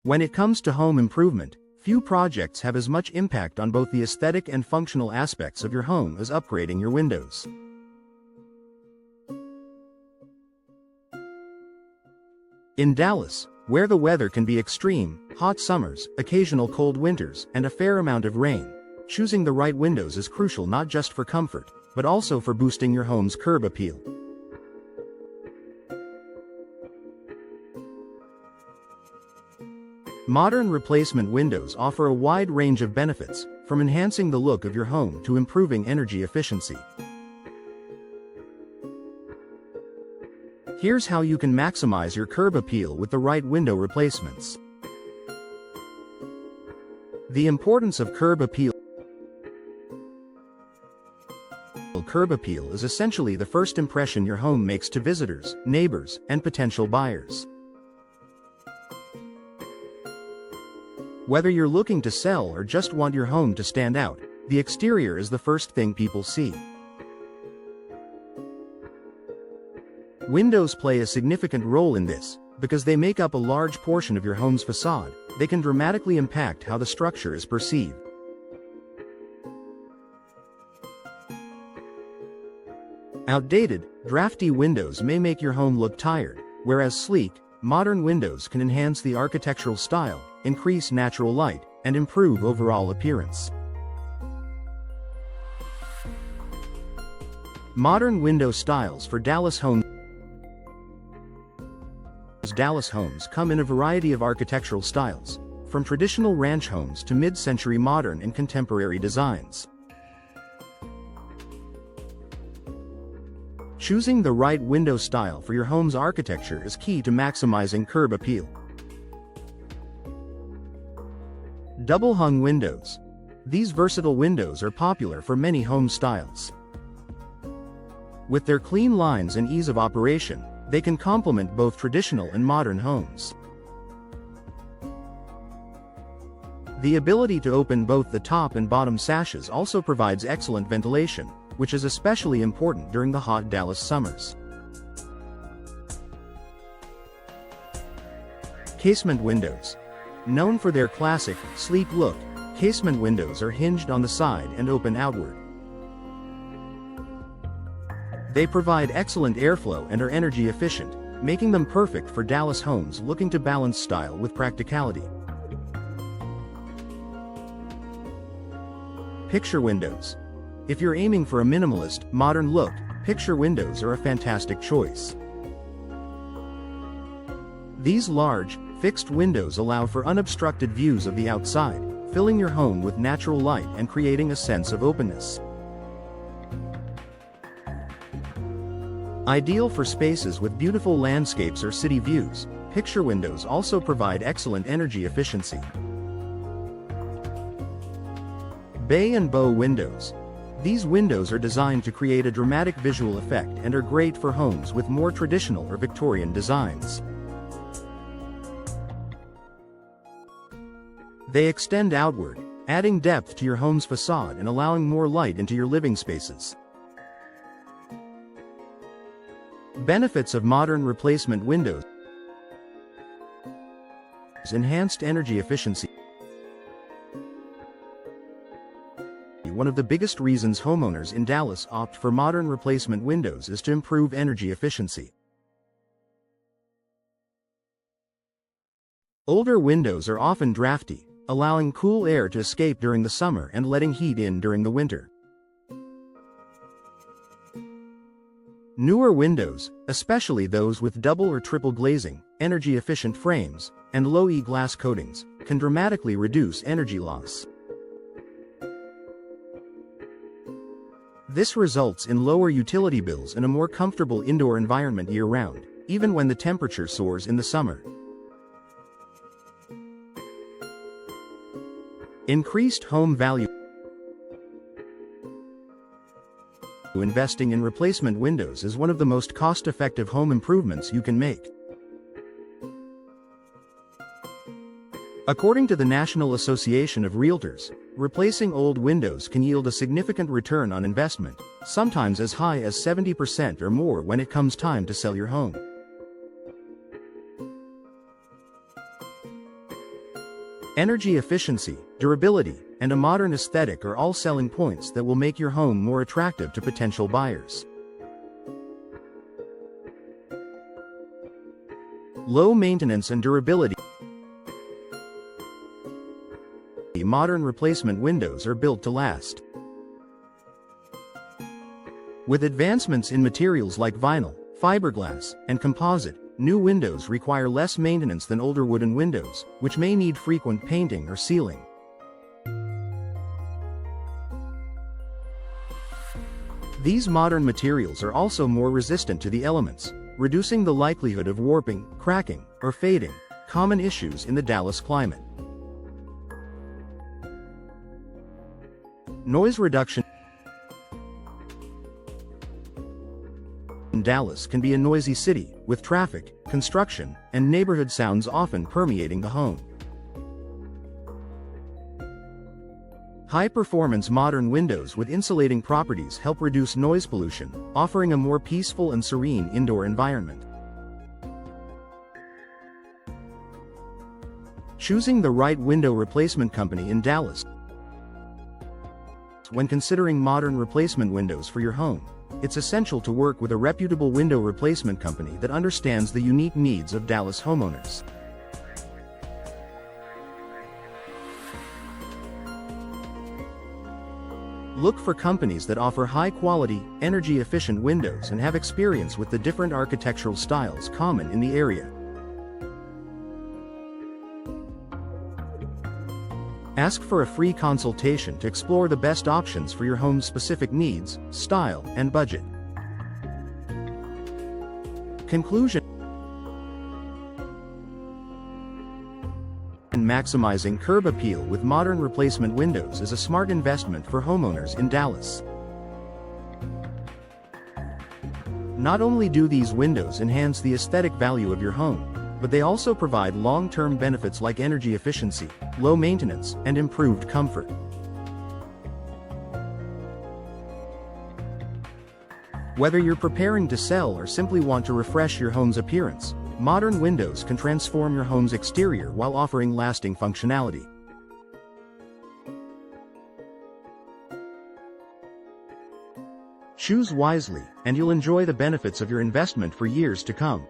When it comes to home improvement, few projects have as much impact on both the aesthetic and functional aspects of your home as upgrading your windows. In Dallas, where the weather can be extreme, hot summers, occasional cold winters, and a fair amount of rain, choosing the right windows is crucial not just for comfort, but also for boosting your home's curb appeal. Modern replacement windows offer a wide range of benefits, from enhancing the look of your home to improving energy efficiency. Here's how you can maximize your curb appeal with the right window replacements. The importance of curb appeal. Curb appeal is essentially the first impression your home makes to visitors, neighbors, and potential buyers. Whether you're looking to sell or just want your home to stand out, the exterior is the first thing people see. Windows play a significant role in this, because they make up a large portion of your home's facade. They can dramatically impact how the structure is perceived. Outdated, drafty windows may make your home look tired, whereas sleek, modern windows can enhance the architectural style, increase natural light, and improve overall appearance. Modern window styles for Dallas homes. Dallas homes come in a variety of architectural styles, from traditional ranch homes to mid-century modern and contemporary designs. Choosing the right window style for your home's architecture is key to maximizing curb appeal. Double-hung windows. These versatile windows are popular for many home styles. With their clean lines and ease of operation, they can complement both traditional and modern homes. The ability to open both the top and bottom sashes also provides excellent ventilation, which is especially important during the hot Dallas summers. Casement windows. Known for their classic, sleek look, casement windows are hinged on the side and open outward. They provide excellent airflow and are energy efficient, making them perfect for Dallas homes looking to balance style with practicality. Picture windows. If you're aiming for a minimalist, modern look, picture windows are a fantastic choice. These large, fixed windows allow for unobstructed views of the outside, filling your home with natural light and creating a sense of openness. Ideal for spaces with beautiful landscapes or city views, picture windows also provide excellent energy efficiency. Bay and bow windows. These windows are designed to create a dramatic visual effect and are great for homes with more traditional or Victorian designs. They extend outward, adding depth to your home's facade and allowing more light into your living spaces. Benefits of modern replacement windows. Enhanced energy efficiency. One of the biggest reasons homeowners in Dallas opt for modern replacement windows is to improve energy efficiency. Older windows are often drafty, allowing cool air to escape during the summer and letting heat in during the winter. Newer windows, especially those with double or triple glazing, energy-efficient frames, and low-E glass coatings, can dramatically reduce energy loss. This results in lower utility bills and a more comfortable indoor environment year-round, even when the temperature soars in the summer. Increased home value. Investing in replacement windows is one of the most cost-effective home improvements you can make. According to the National Association of Realtors, replacing old windows can yield a significant return on investment, sometimes as high as 70% or more when it comes time to sell your home. Energy efficiency, durability, and a modern aesthetic are all selling points that will make your home more attractive to potential buyers. Low maintenance and durability. Modern replacement windows are built to last. With advancements in materials like vinyl, fiberglass, and composite, new windows require less maintenance than older wooden windows, which may need frequent painting or sealing. These modern materials are also more resistant to the elements, reducing the likelihood of warping, cracking, or fading, common issues in the Dallas climate. Noise reduction. Dallas can be a noisy city, with traffic, construction, and neighborhood sounds often permeating the home. High-performance modern windows with insulating properties help reduce noise pollution, offering a more peaceful and serene indoor environment. Choosing the right window replacement company in Dallas. When considering modern replacement windows for your home, it's essential to work with a reputable window replacement company that understands the unique needs of Dallas homeowners. Look for companies that offer high-quality, energy-efficient windows and have experience with the different architectural styles common in the area. Ask for a free consultation to explore the best options for your home's specific needs, style, and budget. Conclusion. Maximizing curb appeal with modern replacement windows is a smart investment for homeowners in Dallas. Not only do these windows enhance the aesthetic value of your home, but they also provide long-term benefits like energy efficiency, low maintenance, and improved comfort. Whether you're preparing to sell or simply want to refresh your home's appearance, modern windows can transform your home's exterior while offering lasting functionality. Choose wisely, and you'll enjoy the benefits of your investment for years to come.